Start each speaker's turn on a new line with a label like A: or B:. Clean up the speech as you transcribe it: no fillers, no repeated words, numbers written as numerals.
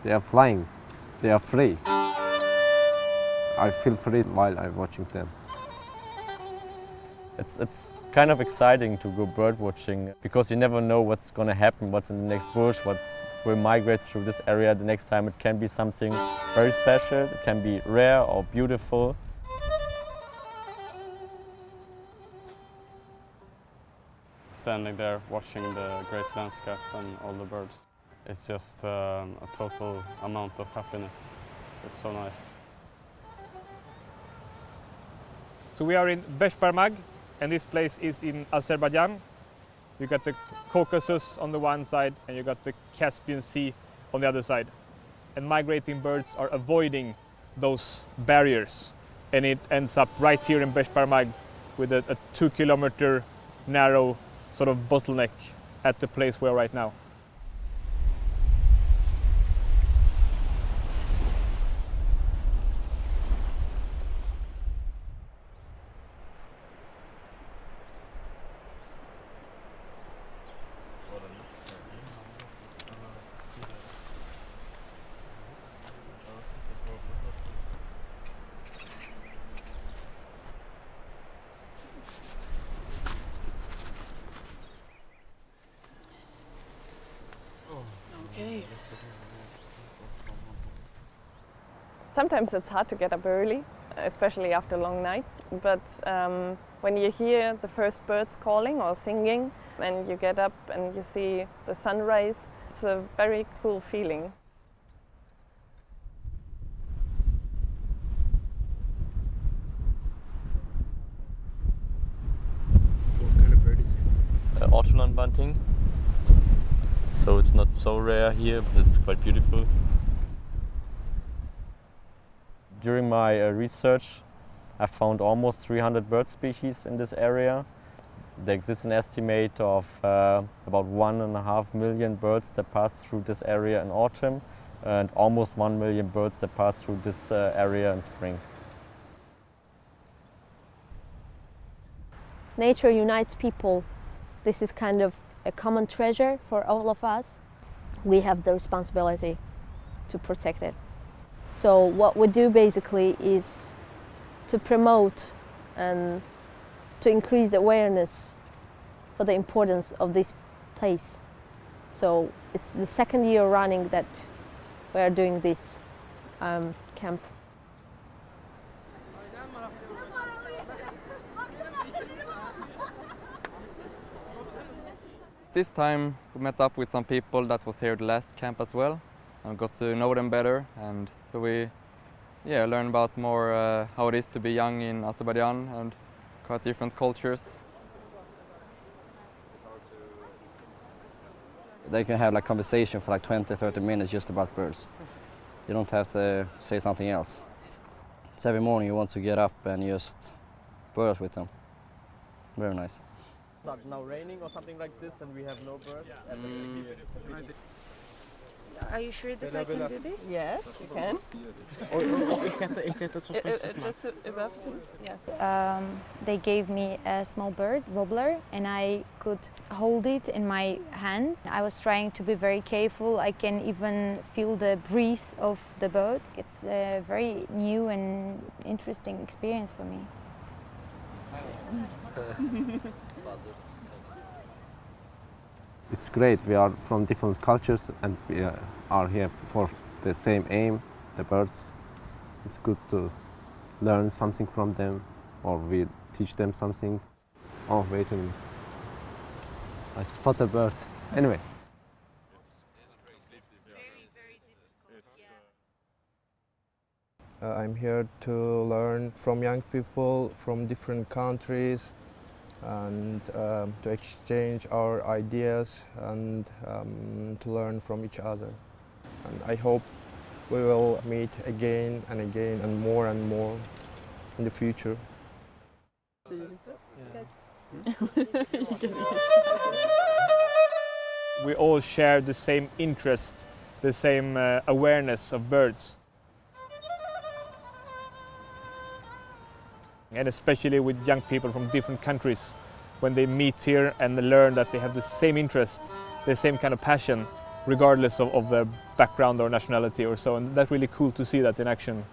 A: They are flying. They are free. I feel free while I'm watching them.
B: It's kind of exciting to go bird watching because you never know what's going to happen, what's in the next bush, what will migrate through this area the next time. It can be something very special, it can be rare or beautiful.
C: Standing there watching the great landscape and all the birds. It's just a total amount of happiness. It's so nice.
D: So we are in Besh, Barmag, and this place is in Azerbaijan. You got the Caucasus on the one side and you got the Caspian Sea on the other side. And migrating birds are avoiding those barriers. And it ends up right here in Besh, Barmag with a 2-kilometer narrow sort of bottleneck at the place we are right now.
E: Okay. Sometimes it's hard to get up early, especially after long nights, but when you hear the first birds calling or singing and you get up and you see the sunrise, it's a very cool feeling.
F: What kind of bird is it?
B: Ortolan bunting. So it's not so rare here, but it's quite beautiful. During my research, I found almost 300 bird species in this area. There exists an estimate of about 1.5 million birds that pass through this area in autumn and almost 1 million birds that pass through this area in spring.
G: Nature unites people. This is kind of a common treasure for all of us. We have the responsibility to protect it. So what we do basically is to promote and to increase awareness for the importance of this place. So it's the second year running that we are doing this camp.
H: This time we met up with some people that was here the last camp as well and got to know them better, and so we learned about more how it is to be young in Azerbaijan and quite different cultures.
I: They can have like conversation for like 20-30 minutes just about birds. You don't have to say something else. So every morning you want to get up and just birds with them. Very nice.
B: It's now raining or something like this, then we have no birds.
J: Are you sure that I can do this?
E: Yes, you can.
J: Yes. They gave me a small bird, wobbler, and I could hold it in my hands. I was trying to be very careful. I can even feel the breeze of the bird. It's a very new and interesting experience for me.
A: It's great. We are from different cultures and we are here for the same aim, the birds. It's good to learn something from them, or we teach them something. Oh, wait a minute. I spot a bird. Anyway.
K: I'm here to learn from young people from different countries and to exchange our ideas and to learn from each other. And I hope we will meet again and again and more in the future.
D: We all share the same interest, the same awareness of birds. And especially with young people from different countries, when they meet here and learn that they have the same interest, the same kind of passion, regardless of their background or nationality or so, and that's really cool to see that in action.